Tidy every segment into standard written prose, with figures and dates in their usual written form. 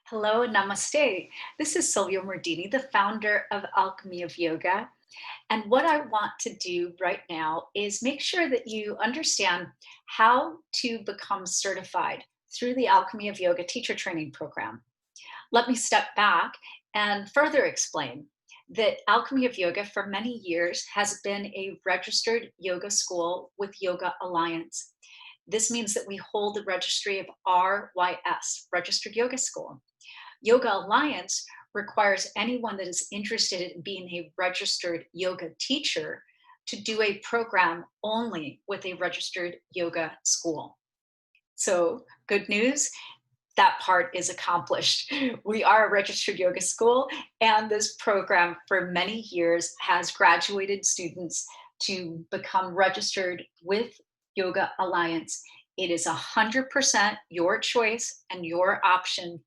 Hello, namaste. This is Silvia Mordini, the founder of Alchemy of Yoga. And what I want to do right now is make sure that you understand how to become certified through the Alchemy of Yoga teacher training program. Let me step back and further explain that Alchemy of Yoga for many years has been a registered yoga school with Yoga Alliance. This means that we hold the registry of RYS, Registered Yoga School. Yoga Alliance requires anyone that is interested in being a registered yoga teacher to do a program only with a registered yoga school. So, good news, that part is accomplished. We are a registered yoga school, and this program for many years has graduated students to become registered with Yoga Alliance. It is 100% your choice and your option,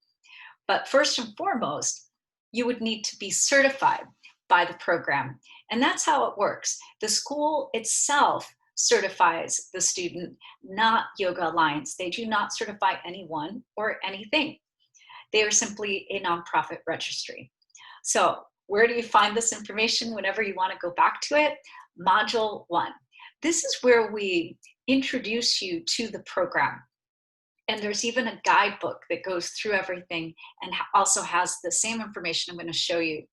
but first and foremost, you would need to be certified by the program. And that's how it works. The school itself certifies the student, not Yoga Alliance. They do not certify anyone or anything. They are simply a nonprofit registry. So where do you find this information whenever you want to go back to it? Module 1. This is where we introduce you to the program. And there's even a guidebook that goes through everything and also has the same information I'm going to show you.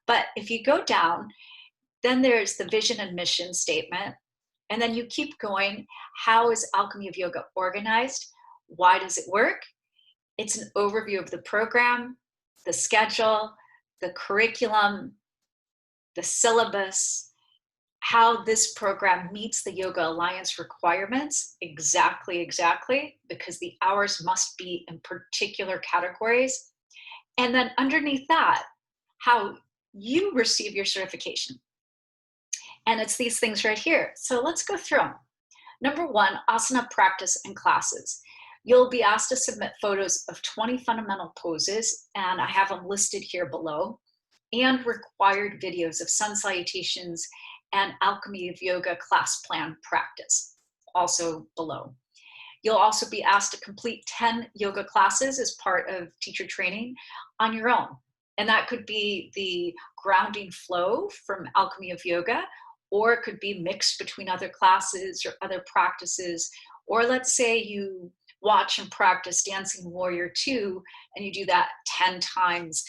But if you go down, then there's the vision and mission statement. And then you keep going. How is Alchemy of Yoga organized? Why does it work? It's an overview of the program, the schedule, the curriculum, the syllabus, how this program meets the Yoga Alliance requirements exactly, because the hours must be in particular categories. And then underneath that, how you receive your certification. And it's these things right here. So let's go through them. Number 1, asana practice and classes. You'll be asked to submit photos of 20 fundamental poses, and I have them listed here below, and required videos of sun salutations and Alchemy of Yoga class plan practice, also below. You'll also be asked to complete 10 yoga classes as part of teacher training on your own. And that could be the grounding flow from Alchemy of Yoga, or it could be mixed between other classes or other practices. Or let's say you watch and practice Dancing Warrior 2 and you do that 10 times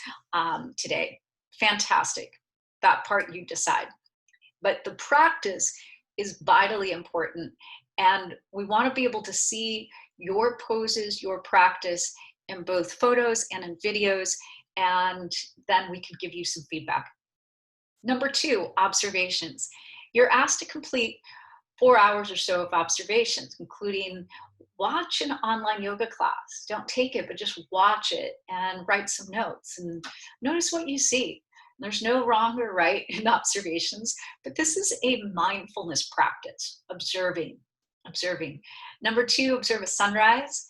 today. Fantastic. That part you decide. But the practice is vitally important. And we want to be able to see your poses, your practice in both photos and in videos, and then we can give you some feedback. Number 2, observations. You're asked to complete 4 hours or so of observations, including watch an online yoga class. Don't take it, but just watch it and write some notes and notice what you see. There's no wrong or right in observations, but this is a mindfulness practice, observing. Number 2, observe a sunrise.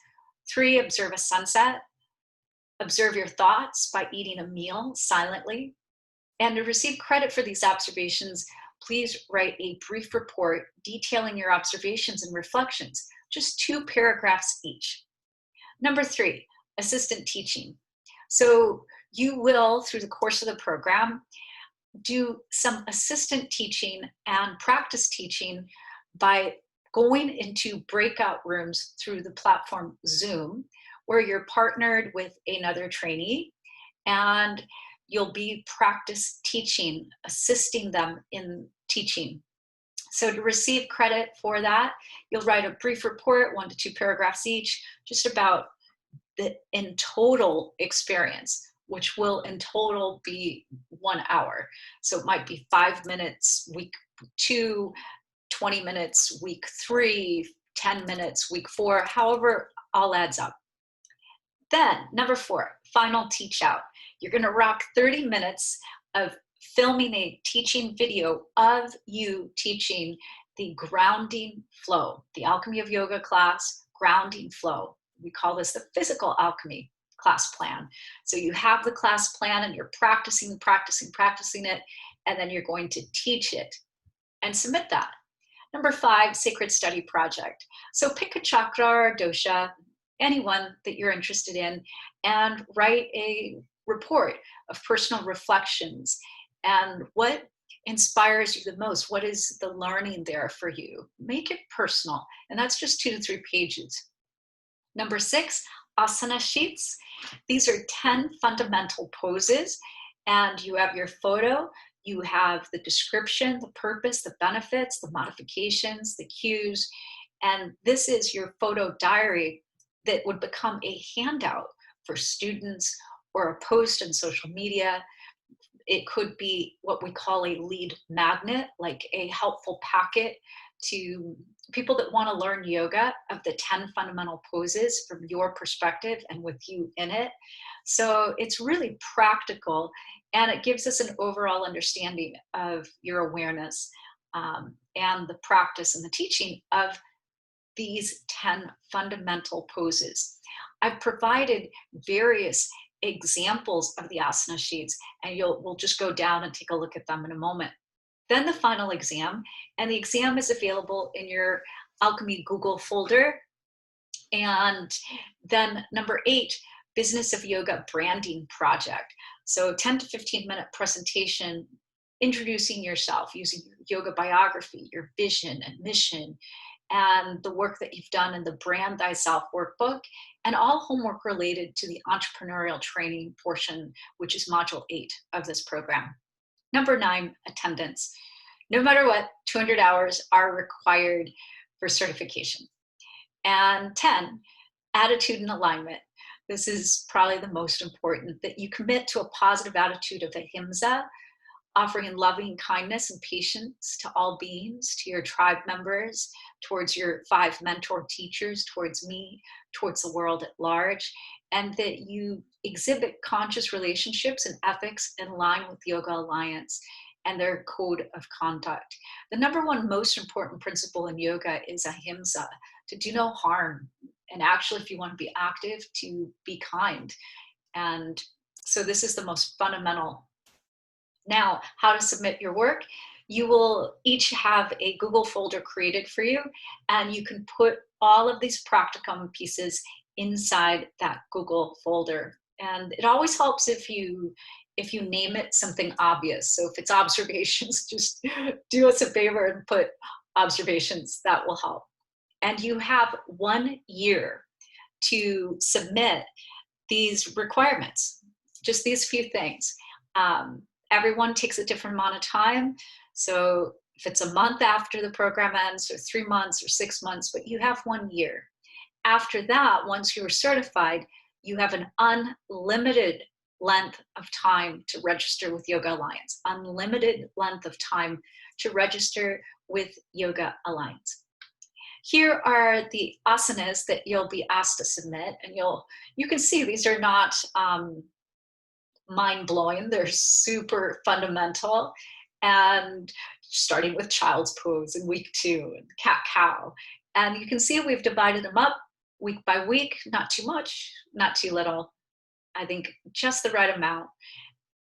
3, observe a sunset. Observe your thoughts by eating a meal silently. And to receive credit for these observations, please write a brief report detailing your observations and reflections, just 2 paragraphs each. Number 3, assistant teaching. So you will, through the course of the program, do some assistant teaching and practice teaching by going into breakout rooms through the platform Zoom, where you're partnered with another trainee, and you'll be practice teaching, assisting them in teaching. So to receive credit for that, you'll write a brief report, 1 to 2 paragraphs each, just about the in total experience, which will in total be 1 hour. So it might be 5 minutes week 2, 20 minutes week 3, 10 minutes week 4, however all adds up. Then number 4, final teach out. You're going to rock 30 minutes of filming a teaching video of you teaching the grounding flow, the Alchemy of Yoga class grounding flow. We call this the physical alchemy class plan. So you have the class plan and you're practicing it, and then you're going to teach it and submit that. Number 5, sacred study project. So pick a chakra or dosha anyone that you're interested in, and write a report of personal reflections and what inspires you the most. What is the learning there for you? Make it personal, and that's just 2 to 3 pages. Number 6, asana sheets. These are 10 fundamental poses, and you have your photo, you have the description, the purpose, the benefits, the modifications, the cues, and this is your photo diary that would become a handout for students or a post on social media. It could be what we call a lead magnet, like a helpful packet to people that want to learn yoga of the 10 fundamental poses from your perspective and with you in it. So it's really practical, and it gives us an overall understanding of your awareness and the practice and the teaching of these 10 fundamental poses. I've provided various examples of the asana sheets, and we'll just go down and take a look at them in a moment. Then the final exam, and the exam is available in your Alchemy Google folder. And then number 8, Business of Yoga branding project. So 10 to 15-minute presentation introducing yourself using your yoga biography, your vision and mission, and the work that you've done in the Brand Thyself workbook, and all homework related to the entrepreneurial training portion, which is module 8 of this program. Number 9, attendance. No matter what, 200 hours are required for certification. And 10, attitude and alignment. This is probably the most important, that you commit to a positive attitude of ahimsa, offering loving kindness and patience to all beings, to your tribe members, towards your 5 mentor teachers, towards me, towards the world at large, and that you exhibit conscious relationships and ethics in line with Yoga Alliance and their code of conduct. The number 1 most important principle in yoga is ahimsa, to do no harm. And actually, if you want to be active, to be kind. And so this is the most fundamental. Now, how to submit your work. You will each have a Google folder created for you, and you can put all of these practicum pieces inside that Google folder. And it always helps if you name it something obvious. So if it's observations, just do us a favor and put observations. That will help. And you have 1 year to submit these requirements, just these few things. Everyone takes a different amount of time. So if it's a month after the program ends, or 3 months or 6 months, but you have 1 year. After that, once you're certified, you have an unlimited length of time to register with Yoga Alliance, unlimited length of time to register with Yoga Alliance. Here are the asanas that you'll be asked to submit, and you can see these are not mind-blowing. They're super fundamental, and starting with child's pose in week 2 and cat-cow. And you can see we've divided them up week by week, not too much, not too little. I think just the right amount,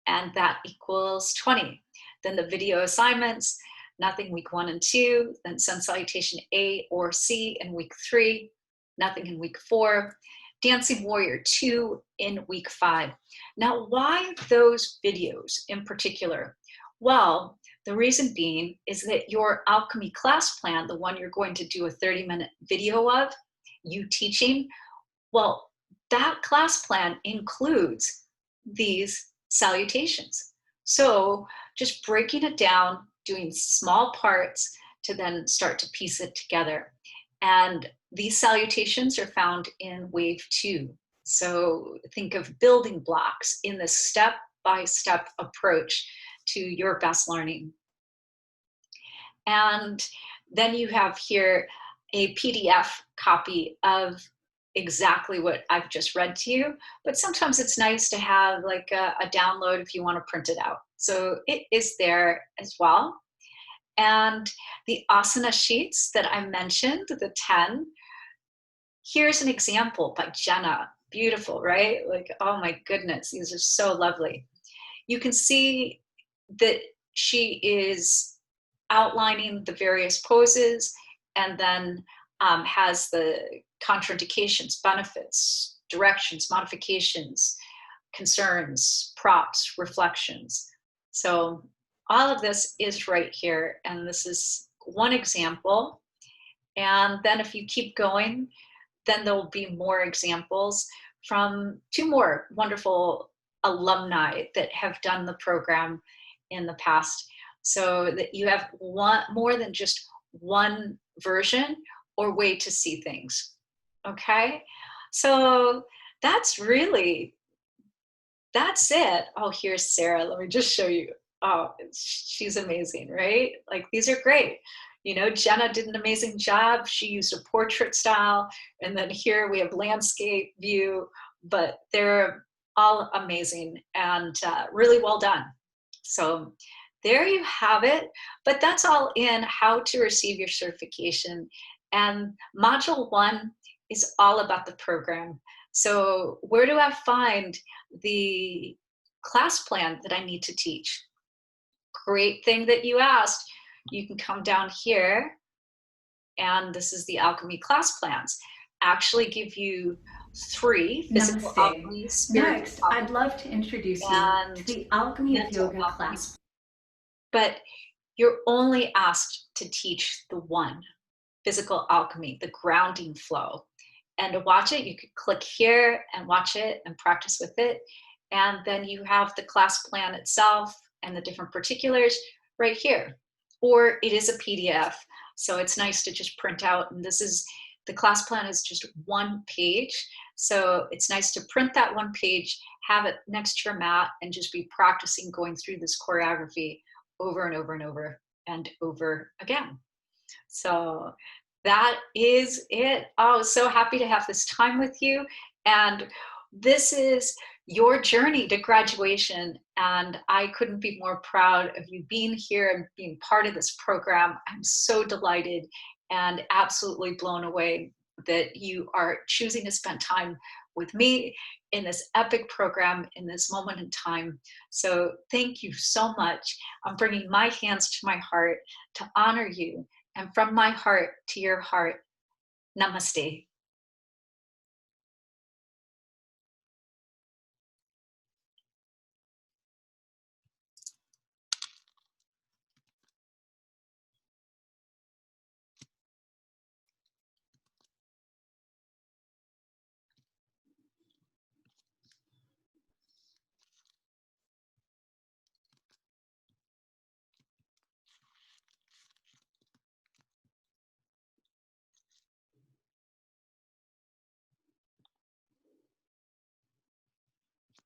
and that equals 20. Then the video assignments, nothing week 1 and 2, then sun salutation A or C in week 3, nothing in week 4, Dancing Warrior 2 in week 5. Now, why those videos in particular? Well, the reason being is that your Alchemy class plan, the one you're going to do a 30-minute video of, you teaching, well, that class plan includes these salutations. So just breaking it down, doing small parts to then start to piece it together. And these salutations are found in wave 2. So think of building blocks in this step-by-step approach to your best learning. And then you have here a PDF copy of exactly what I've just read to you, but sometimes it's nice to have like a download if you want to print it out. So it is there as well. And the asana sheets that I mentioned, the 10, here's an example by Jenna. Beautiful, right? Like, oh my goodness, these are so lovely. You can see that she is outlining the various poses, and then has the contraindications, benefits, directions, modifications, concerns, props, reflections. So all of this is right here. And this is one example. And then if you keep going, then there'll be more examples from two more wonderful alumni that have done the program in the past, so that you have one more than just one version or way to see things. Okay, so that's it. Oh, here's Sarah. Let me just show you. Oh, she's amazing, right? Like, these are great. You know, Jenna did an amazing job. She used a portrait style. And then here we have landscape view, but they're all amazing and really well done. So there you have it. But that's all in how to receive your certification. And module 1 is all about the program. So where do I find the class plan that I need to teach? Great thing that you asked. You can come down here, and this is the Alchemy class plans. Actually give you 3 physical Namaste. alchemy, spiritual Next, alchemy, I'd love to introduce you to and the Alchemy of mental Yoga alchemy. class. But you're only asked to teach the one, physical alchemy, the grounding flow. And to watch it, you could click here and watch it and practice with it. And then you have the class plan itself and the different particulars right here. Or it is a PDF, so it's nice to just print out. And this is, the class plan is just one page. So it's nice to print that one page, have it next to your mat, and just be practicing going through this choreography over and over and over and over again. So that is it. Oh, so happy to have this time with you. And this is your journey to graduation. And I couldn't be more proud of you being here and being part of this program. I'm so delighted and absolutely blown away that you are choosing to spend time with me in this epic program in this moment in time. So thank you so much. I'm bringing my hands to my heart to honor you. And from my heart to your heart, namaste.